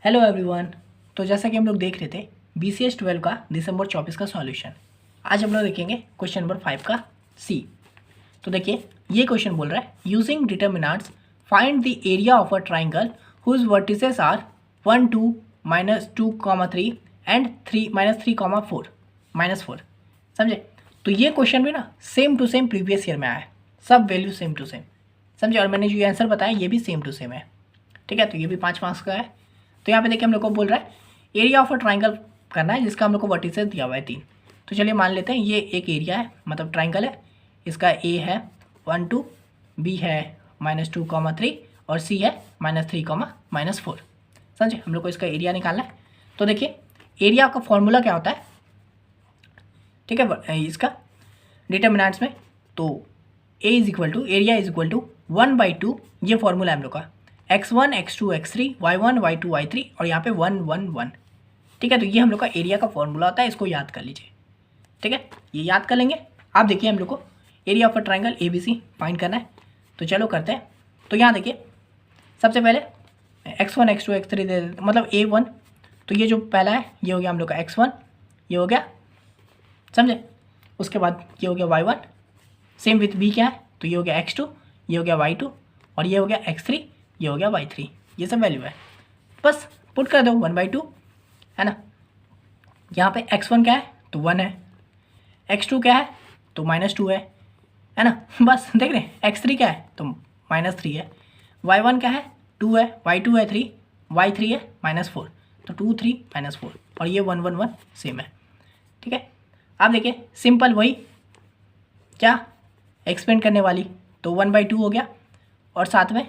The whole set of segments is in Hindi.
Hello everyone. तो जैसा कि हम लोग देख रहे थे BCS 12 का दिसंबर 24 का सॉल्यूशन, आज हम लोग देखेंगे क्वेश्चन नंबर 5 का सी। तो देखिए ये क्वेश्चन बोल रहा है using determinants find the area of a triangle whose vertices are 1 2 -2, 3 and 3 -3, 4 समझे। तो ये क्वेश्चन भी ना same to same previous year में आया है, सब वैल्यू सेम टू सेम समझे, और मैंने जो आंसर बताया ये भी सेम टू सेम है। ठीक है, तो ये भी 5 मार्क्स का है। तो यहाँ पे देखिए हम लोग को बोल रहा है एरिया ऑफ अ ट्राइंगल करना है जिसका हम लोग को वर्टिसेस दिया हुआ है 3। तो चलिए मान लेते हैं ये एक एरिया है, मतलब ट्राइंगल है, इसका ए है 1 2, बी है -2, 3 और सी है -3, -4 समझे। हम लोग को इसका एरिया निकालना है। तो देखिए एरिया का फॉर्मूला क्या होता है, ठीक है, इसका डिटर्मिनेंट्स में तो A is equal to area is equal to 1/2, ये फॉर्मूला है हम लोग का, x1 x2 x3 y1 y2 y3 और यहाँ पे 1 1 1। ठीक है, तो ये हम लोग का एरिया का फॉर्मूला होता है, इसको याद कर लीजिए। ठीक है, ये याद कर लेंगे। आप देखिए हम लोग को area of a triangle ABC find करना है, तो चलो करते हैं। तो यहाँ देखिए सबसे पहले x1 x2 x3 दे देते, मतलब A1, तो ये जो पहला है ये हो गया हम लोग का x1, ये हो गया समझे। उसके बाद ये हो गया y1, सेम विथ B क्या है, तो ये हो गया x2, ये हो गया y2 और ये हो गया x3, ये हो गया y3, ये सब वैल्यू है। बस पुट कर दो 1/2 है ना। यहाँ पे x1 क्या है तो 1 है, x2 क्या है तो -2 है ना। बस देख रहे हैं x3 क्या है तो -3 है, y1 क्या है 2 है, y2 है 3, y3 है -4, तो 2 3 -4 और ये 1 1 1 सेम है। ठीक है, आप देखिए सिंपल वही क्या एक्सपेंड करने वाली, तो 1/2 हो गया और साथ में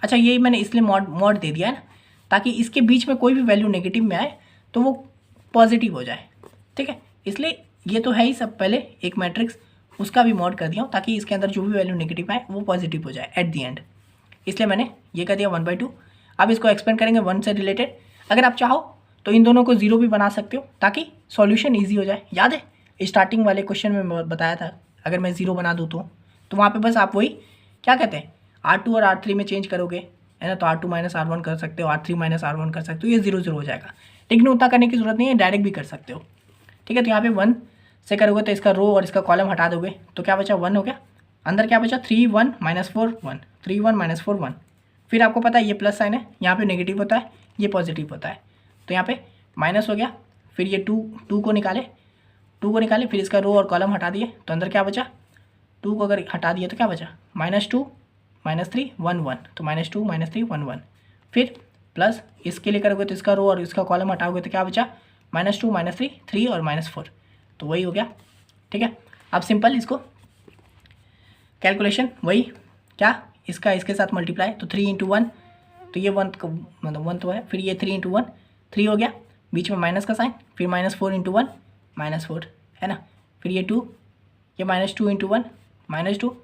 अच्छा ये मैंने इसलिए मॉड दे दिया है ना ताकि इसके बीच में कोई भी वैल्यू नेगेटिव में आए तो वो पॉजिटिव हो जाए। ठीक है, इसलिए ये तो है ही सब, पहले एक मैट्रिक्स उसका भी मॉड कर दिया हूँ ताकि इसके अंदर जो भी वैल्यू नेगेटिव आए वो पॉजिटिव हो जाए एट दी एंड, इसलिए मैंने ये कर दिया 1/2। अब इसको एक्सपेंड करेंगे 1 से रिलेटेड। अगर आप चाहो तो इन दोनों को 0 भी बना सकते हो ताकि सॉल्यूशन ईजी हो जाए। याद है स्टार्टिंग वाले क्वेश्चन में बताया था अगर मैं 0 बना दूँ तो वहाँ पर बस आप वही क्या कहते हैं R2 और R3 में चेंज करोगे है ना, तो R2 -R1 कर सकते हो, R3 -R1 कर सकते हो, ये 0 0 हो जाएगा। लेकिन उतना करने की जरूरत नहीं है, डायरेक्ट भी कर सकते हो। ठीक है, तो यहाँ पे 1 से करोगे तो इसका रो और इसका कॉलम हटा दोगे तो क्या बचा 1 हो गया, अंदर क्या बचा 3 1 -4 1, 3 1 -4 1। फिर आपको पता है ये प्लस साइन है, यहाँ पे नेगेटिव होता है, ये पॉजिटिव होता है, तो यहाँ पे माइनस हो गया। फिर ये 2 को निकाले, फिर इसका रो और कॉलम हटा दिए तो अंदर क्या बचा, 2 को अगर हटा दिए तो क्या बचा -2 -3 1 1, तो -2 -3 1 1। फिर प्लस इसके लिए करोगे तो इसका रो और इसका कॉलम हटाओगे तो क्या बचा -2 -3 3 और -4, तो वही हो गया। ठीक है, अब सिंपल इसको कैलकुलेशन वही क्या इसका इसके साथ मल्टीप्लाई, तो 3 × 1, तो ये 1 मतलब 1 तो है, फिर ये 3 × 1 3 हो गया, बीच में माइनस का साइन, फिर -4 × 1 -4 है ना, फिर ये 2, ये -2 × 1 -2,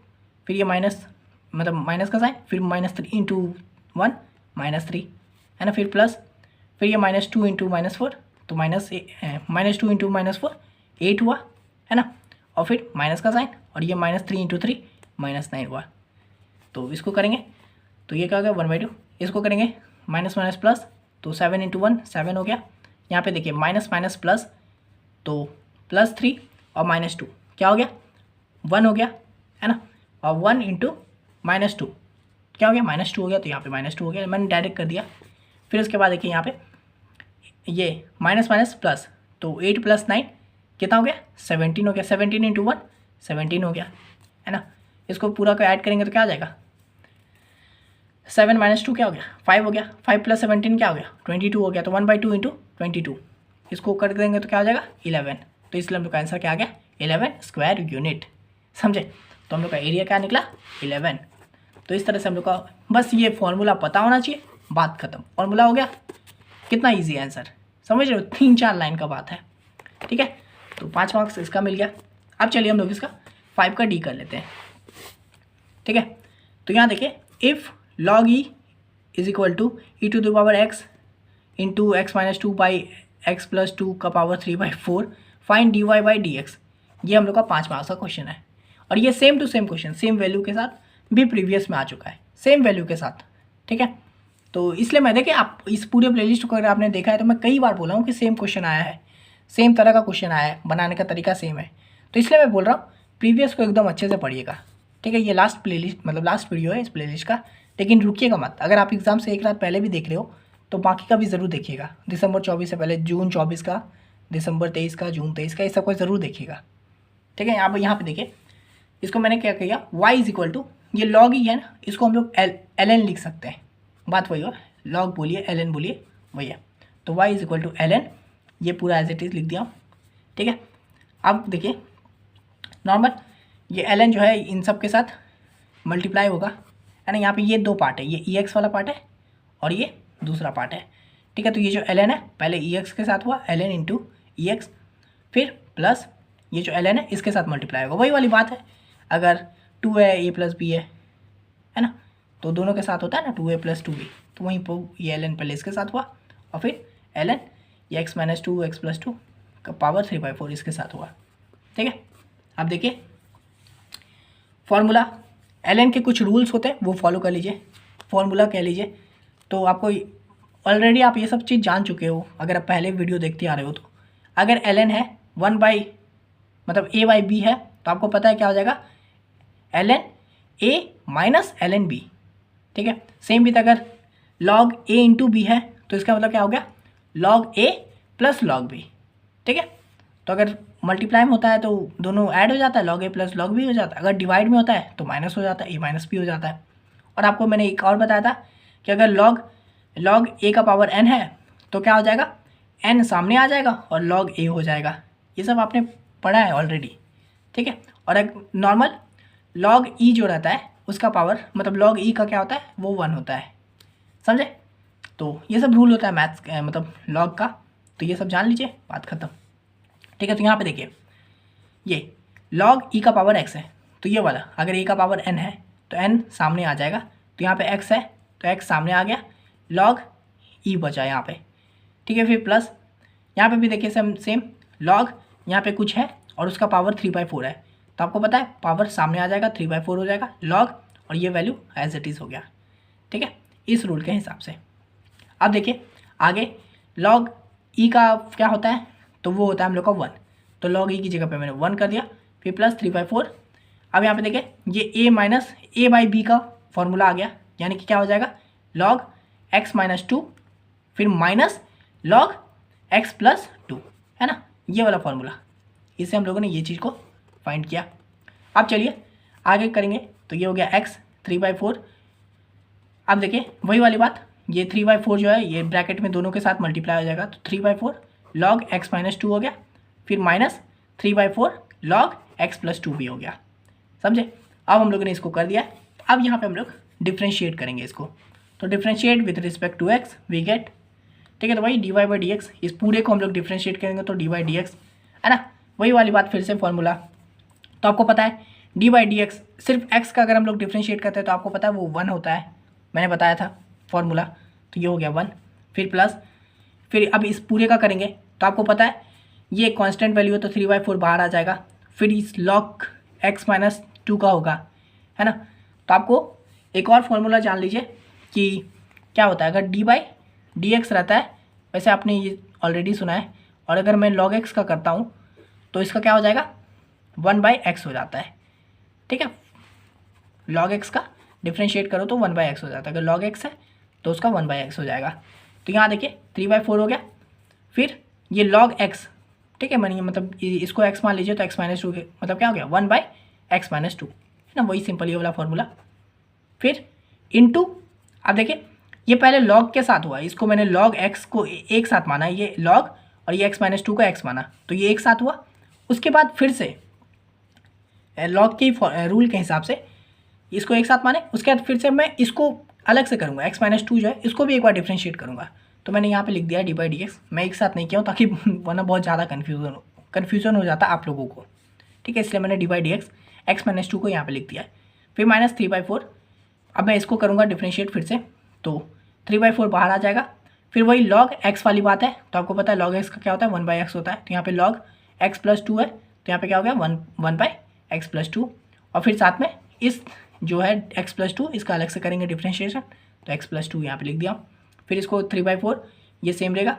फिर ये माइनस मतलब माइनस का साइन, फिर -3 × 1 -3 है ना, फिर प्लस, फिर ये -2 × -4, तो -2 × -4 8 हुआ है ना, और फिर माइनस का साइन और ये -3 × 3 -9 हुआ। तो इसको करेंगे तो ये क्या हो गया 1/2, इसको करेंगे माइनस माइनस प्लस, तो 7 × 1 7 हो गया। यहाँ पे देखिए माइनस माइनस प्लस, तो +3 और -2 क्या हो गया 1 हो गया है ना, और 1 × -2 क्या हो गया -2 हो गया, तो यहाँ पे -2 हो गया, मैंने डायरेक्ट कर दिया। फिर उसके बाद देखिए यहाँ पे ये माइनस माइनस प्लस, तो 8 + 9 कितना हो गया 17 हो गया, 17 × 1 17 हो गया है ना। इसको पूरा को ऐड करेंगे तो क्या आ जाएगा 7 -2 क्या हो गया 5 हो गया, 5 + 17 क्या हो गया 22 हो गया, तो 1/2 × 22, इसको कर देंगे तो क्या आ जाएगा 11। तो इसलिए हम लोग का आंसर क्या आ गया 11 स्क्वायर यूनिट, समझे। तो हम लोग का एरिया क्या निकला 11। तो इस तरह से हम लोग का बस ये फॉर्मूला पता होना चाहिए, बात खत्म, फॉर्मूला हो गया। कितना इजी आंसर, समझ रहे हो, 3-4 लाइन का बात है। ठीक है, तो 5 मार्क्स इसका मिल गया। अब चलिए हम लोग इसका 5 का डी कर लेते हैं। ठीक है, तो यहाँ देखिए if log e is equal to e⁻x into x - 2 by x + 2 का पावर 3/4 फाइंड dy/dx, ये हम लोग का 5 मार्क्स का क्वेश्चन है। और ये same to same question same value के साथ भी प्रीवियस में आ चुका है, सेम वैल्यू के साथ। ठीक है, तो इसलिए मैं देखिए आप इस पूरे प्लेलिस्ट को अगर आपने देखा है तो मैं कई बार बोला हूँ कि सेम क्वेश्चन आया है, सेम तरह का क्वेश्चन आया है, बनाने का तरीका सेम है। तो इसलिए मैं बोल रहा हूँ प्रीवियस को एकदम अच्छे से पढ़िएगा, ठीक है। ये लास्ट प्लेलिस्ट मतलब लास्ट वीडियो है इस प्लेलिस्ट का, लेकिन रुकिएगा मत। अगर आप एग्जाम से एक रात पहले भी देख रहे हो तो बाकी का भी ज़रूर देखिएगा। दिसंबर 24 से पहले जून 24 का, दिसंबर 23 का, जून 23 का, ये सब को ज़रूर देखिएगा, ठीक है। यहाँ पे देखिए, इसको मैंने क्या किया, y इज इक्वल टू, ये लॉग ही है ना, इसको हम लोग ln लिख सकते हैं। बात वही हो, लॉग बोलिए ln बोलिए, वही है। तो y is equal to ln, ये पूरा एज इट इज़ लिख दिया, ठीक है। अब देखिए नॉर्मल ये ln जो है इन सब के साथ मल्टीप्लाई होगा, है ना। यहाँ पे ये दो पार्ट है, ये ex वाला पार्ट है और ये दूसरा पार्ट है, ठीक है। तो ये जो ln है पहले ex के साथ हुआ, ln इंटू ex, फिर प्लस ये जो ln है इसके साथ मल्टीप्लाई होगा। वही वाली बात है, अगर 2 है a प्लस बी है ना, तो दोनों के साथ होता है ना 2a प्लस 2b, तो वहीं पर ये ln पहले इसके साथ हुआ और फिर ln ये x माइनस 2 x प्लस 2 का पावर 3/4 इसके साथ हुआ, ठीक है। अब देखिए फॉर्मूला, ln के कुछ रूल्स होते हैं वो फॉलो कर लीजिए, फॉर्मूला कह लीजिए। तो आपको ऑलरेडी आप ये सब चीज़ जान चुके हो अगर आप पहले वीडियो देखते आ रहे हो तो। अगर ln है 1 मतलब a/b है तो आपको पता है क्या हो जाएगा, ln a minus ln b, ठीक है। सेम विथ अगर log a इंटू बी है तो इसका मतलब क्या हो गया, log a plus log b, ठीक है। तो अगर मल्टीप्लाई में होता है तो दोनों ऐड हो जाता है, log a plus log b हो जाता है। अगर डिवाइड में होता है तो माइनस हो जाता है, a माइनस b हो जाता है। और आपको मैंने एक और बताया था कि अगर log a का पावर n है तो क्या हो जाएगा, n सामने आ जाएगा और log a हो जाएगा। ये सब आपने पढ़ा है ऑलरेडी, ठीक है। और एक नॉर्मल log e जो रहता है उसका पावर मतलब log e का क्या होता है, वो 1 होता है, समझे। तो ये सब रूल होता है मैथ्स मतलब log का, तो ये सब जान लीजिए, बात खत्म, ठीक है। तो यहाँ पे देखिए ये log e का पावर x है, तो ये वाला अगर a का पावर n है तो n सामने आ जाएगा, तो यहाँ पे x है तो x सामने आ गया, log e बचा यहाँ पे, ठीक है। फिर प्लस यहाँ पे भी देखिए सेम log यहाँ पे कुछ है और उसका पावर 3/4 है, तो आपको पता है पावर सामने आ जाएगा, 3/4 हो जाएगा log, और ये वैल्यू एज इट इज़ हो गया, ठीक है, इस रूल के हिसाब से। अब देखिए आगे log e का क्या होता है, तो वो होता है हम लोग का 1, तो log e की जगह पे मैंने 1 कर दिया, फिर प्लस 3/4। अब यहाँ पे देखिए ये a माइनस a/b का फॉर्मूला आ गया, यानी कि क्या हो जाएगा, log x माइनस 2 फिर माइनस log x प्लस 2, है ना, ये वाला फॉर्मूला। इससे हम लोगों ने ये चीज़ को फाइंड किया। अब चलिए आगे करेंगे, तो ये हो गया x 3/4। अब देखिए वही वाली बात, ये 3/4 जो है ये ब्रैकेट में दोनों के साथ मल्टीप्लाई हो जाएगा, तो 3/4 log x माइनस 2 हो गया, फिर माइनस 3/4 log x प्लस 2 भी हो गया, समझे। अब हम लोगों ने इसको कर दिया। अब यहाँ पे हम लोग डिफ्रेंशिएट करेंगे इसको, तो differentiate with respect to x we get, ठीक है। तो भाई dy/dx, इस पूरे को हम लोग डिफ्रेंशिएट करेंगे तो dy/dx, है ना, वही वाली बात फिर से फॉर्मूला। तो आपको पता है dy/dx सिर्फ x का अगर हम लोग डिफ्रेंशिएट करते हैं तो आपको पता है वो 1 होता है, मैंने बताया था फॉर्मूला। तो ये हो गया 1, फिर प्लस, फिर अब इस पूरे का करेंगे तो आपको पता है ये कांस्टेंट वैल्यू है तो 3/4 बाहर आ जाएगा, फिर इस log x माइनस 2 का होगा, है ना। तो आपको एक और फॉर्मूला जान लीजिए कि क्या होता है, अगर dy/dx रहता है, वैसे आपने ये ऑलरेडी सुना है, और अगर मैं log x का करता हूँ तो इसका क्या हो जाएगा, 1/x हो जाता है, ठीक है। log x का डिफ्रेंशिएट करो तो 1/x हो जाता है, अगर log x है तो उसका 1/x हो जाएगा। तो यहाँ देखिए 3/4 हो गया, फिर ये log x, ठीक है, मानिए मतलब इसको x मान लीजिए तो x माइनस 2 मतलब क्या हो गया 1/x माइनस 2, है ना, वही सिंपल ये वाला फॉर्मूला। फिर इनटू, अब देखिए ये पहले log के साथ हुआ, इसको मैंने log x को एक साथ माना, ये log और ये x माइनस 2 को x माना, तो ये एक साथ हुआ। उसके बाद फिर से log के रूल के हिसाब से इसको एक साथ माने, उसके बाद फिर से मैं इसको अलग से करूँगा, x माइनस 2 जो है इसको भी एक बार डिफ्रेंशिएट करूँगा। तो मैंने यहाँ पे लिख दिया dy/dx, मैं एक साथ नहीं किया हूँ ताकि वरना बहुत ज़्यादा कन्फ्यूज़न हो जाता आप लोगों को, ठीक है, इसलिए मैंने dy/dx x माइनस 2 को यहाँ पे लिख दिया, फिर माइनस 3/4। अब मैं इसको करूँगा डिफ्रेंशिएट फिर से, तो 3/4 बाहर आ जाएगा, फिर वही log x वाली बात है, तो आपको पता है log x का क्या होता है 1/x होता है, तो यहाँ पे log x प्लस 2 है, तो यहाँ पे क्या हो गया 1/x प्लस 2, और फिर साथ में इस जो है x प्लस 2 इसका अलग से करेंगे डिफ्रेंशिएशन, तो x प्लस 2 यहाँ पे लिख दिया। फिर इसको 3/4 ये सेम रहेगा।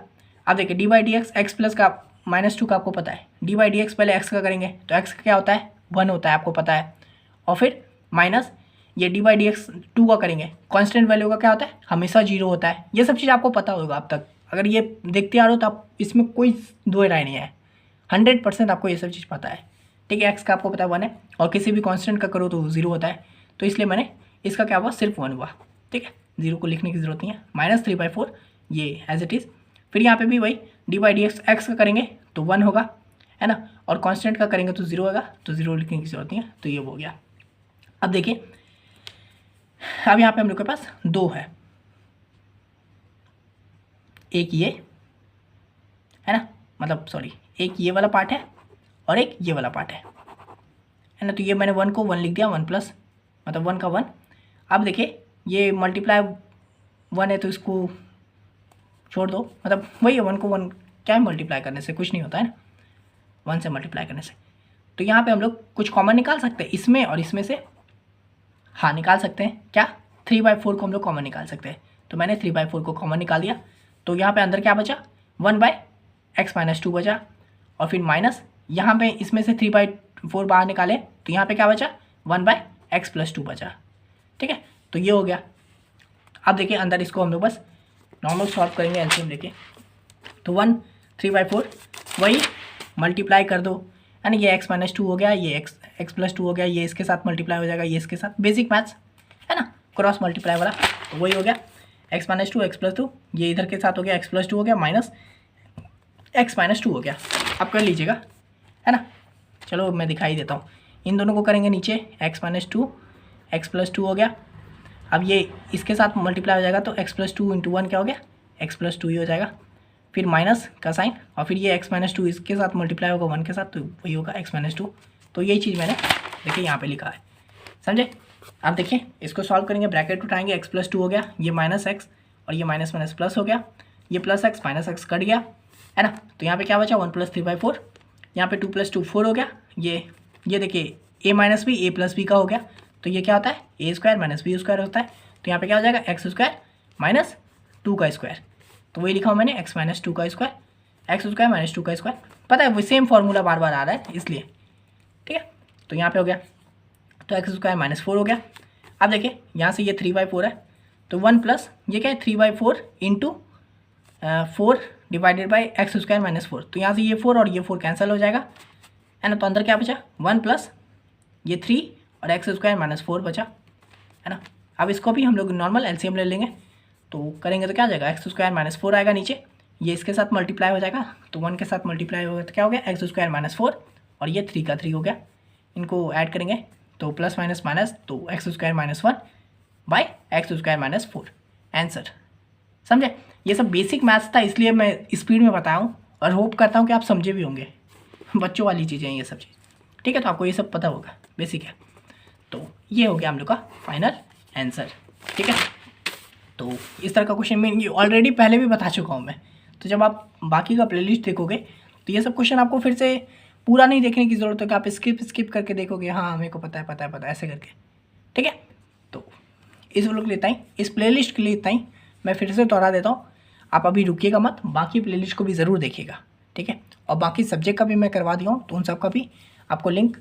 अब देखिए D by D x x plus का -2 का आपको पता है, डी बाई डी एक्स पहले x का करेंगे तो x का क्या होता है 1 होता है आपको पता है, और फिर माइनस ये डी बाई डी एक्स 2 का करेंगे, कांस्टेंट वैल्यू का क्या होता है हमेशा 0 होता है। ये सब चीज़ आपको पता होगा अब तक, अगर ये देखते आ रहे हो तो आप इसमें कोई दो राय नहीं है, 100% आपको ये सब चीज़ पता है। ठीक है, एक्स का आपको पता है 1 है, और किसी भी कांस्टेंट का करो तो 0 होता है, तो इसलिए मैंने इसका क्या हुआ सिर्फ 1 हुआ। ठीक है, 0 को लिखने की जरूरत नहीं है, -3/4 ये एज इट इज़। फिर यहाँ पे भी वही D by D x x का करेंगे तो 1 होगा, है ना, और कांस्टेंट का करेंगे तो 0 होगा, तो 0 लिखने की जरूरत नहीं है, तो ये हो गया। अब देखिए अब यहाँ पे हम लोग के पास 2 है, एक ये है ना, मतलब सॉरी एक ये वाला पार्ट है और एक ये वाला पार्ट है ना, तो ये मैंने 1 को 1 लिख दिया, 1 प्लस मतलब 1 का 1। अब देखिए ये मल्टीप्लाई 1 है तो इसको छोड़ दो, मतलब वही है 1 को 1 क्या है मल्टीप्लाई करने से कुछ नहीं होता है ना, 1 से मल्टीप्लाई करने से। तो यहाँ पे हम लोग कुछ कॉमन निकाल सकते हैं इसमें और इसमें से, हाँ निकाल सकते हैं क्या, 3/4 को हम लोग कॉमन निकाल सकते हैं, तो मैंने 3/4 को कॉमन निकाल दिया। तो यहाँ पे अंदर क्या बचा 1/x - 2 बचा, और फिर माइनस यहाँ पे इसमें से 3/4 बाहर निकाले तो यहाँ पे क्या बचा 1/x + 2 बचा। ठीक है, तो ये हो गया। अब देखिए अंदर इसको हम लोग बस नॉर्मल सॉल्व करेंगे एलसीएम लेके, तो 1 3/4 वही मल्टीप्लाई कर दो, यानी ये x - 2 हो गया, ये x + 2 हो गया, ये इसके साथ मल्टीप्लाई हो जाएगा, ये इसके साथ, बेसिक मैथ्स है ना, क्रॉस मल्टीप्लाई वाला, तो वही हो गया x - 2 x + 2, ये इधर के साथ हो गया x + 2 हो गया माइनस x - 2 हो गया। आप कर लीजिएगा है ना, चलो मैं दिखाई देता हूँ, इन दोनों को करेंगे नीचे x - 2 x + 2 हो गया। अब ये इसके साथ मल्टीप्लाई हो जाएगा तो x + 2 × 1 क्या हो गया x + 2 ही हो जाएगा, फिर माइनस का साइन, और फिर ये x - 2 इसके साथ मल्टीप्लाई होगा 1 के साथ तो वही होगा x - 2। तो यही चीज़ मैंने देखिए यहाँ पे लिखा है, समझे। आप देखिए इसको सॉल्व करेंगे, ब्रैकेट उठाएंगे, x + 2 हो गया, ये -x और ये माइनस माइनस प्लस हो गया, ये +x -x कट गया है ना, तो यहाँ पे क्या बचा 1 + 3/4, यहाँ पे 2 + 2 4 हो गया, ये देखिए a - b a + b का हो गया, तो ये क्या होता है a² - b² होता है, तो यहाँ पे क्या हो जाएगा x² - 2 का स्क्वायर, तो वही लिखा हूँ मैंने x - 2 का स्क्वायर, x² - 2 का स्क्वायर, पता है वो सेम फॉर्मूला बार बार आ रहा है इसलिए। ठीक है, तो यहाँ पे हो गया, तो x² - 4 हो गया। अब देखिए यहाँ से ये 3/4 है, तो 1 प्लस ये क्या है 3/4 × 4 डिवाइडेड बाई x² - 4, तो यहाँ से ये 4 और ये 4 कैंसिल हो जाएगा है ना, तो अंदर क्या बचा 1 प्लस ये 3 और x² - 4 बचा है ना। अब इसको भी हम लोग नॉर्मल एलसीएम ले लेंगे, तो करेंगे तो क्या आ जाएगा x² - 4 आएगा नीचे, ये इसके साथ मल्टीप्लाई हो जाएगा, तो 1 के साथ मल्टीप्लाई होगा तो क्या हो गया x² - 4 और ये 3 का 3 हो गया, इनको ऐड करेंगे तो प्लस माइनस माइनस, तो x² - 1 बाई x² - 4 आंसर। समझे, ये सब बेसिक मैथ्स था इसलिए मैं स्पीड में बताऊँ, और होप करता हूँ कि आप समझे भी होंगे, बच्चों वाली चीज़ें ये सब चीज़। ठीक है, तो आपको ये सब पता होगा, बेसिक है। तो ये हो गया हम लोग का फाइनल आंसर। ठीक है, तो इस तरह का क्वेश्चन मैं ऑलरेडी पहले भी बता चुका हूँ मैं, तो जब आप बाकी का प्लेलिस्ट देखोगे तो ये सब क्वेश्चन आपको फिर से पूरा नहीं देखने की ज़रूरत है कि आप स्किप करके देखोगे, हाँ मेरे को पता है ऐसे करके। ठीक है, तो इस व्लॉग के लिए इतना ही, इस प्लेलिस्ट के लिए इतना ही। मैं फिर से दोहरा देता हूँ, आप अभी रुकिएगा मत, बाकी प्लेलिस्ट को भी ज़रूर देखिएगा। ठीक है, और बाकी सब्जेक्ट का भी मैं करवा दिया हूँ, तो उन सब का भी आपको लिंक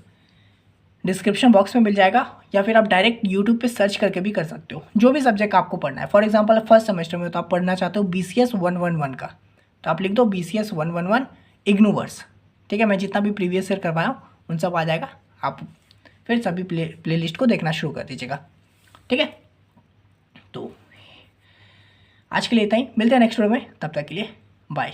डिस्क्रिप्शन बॉक्स में मिल जाएगा, या फिर आप डायरेक्ट यूट्यूब पे सर्च करके भी कर सकते हो, जो भी सब्जेक्ट आपको पढ़ना है। फॉर एग्जांपल फर्स्ट सेमेस्टर में तो आप पढ़ना चाहते हो BCS 111 का, तो आप लिख दो BCS 111 इग्नूवर्स। ठीक है, मैं जितना भी प्रीवियस ईयर करवाया हूँ उन सब आ जाएगा, आप फिर सभी प्लेलिस्ट को देखना शुरू कर दीजिएगा। ठीक है, तो आज के लिए इतना ही, मिलते हैं नेक्स्ट वीडियो में, तब तक के लिए बाय।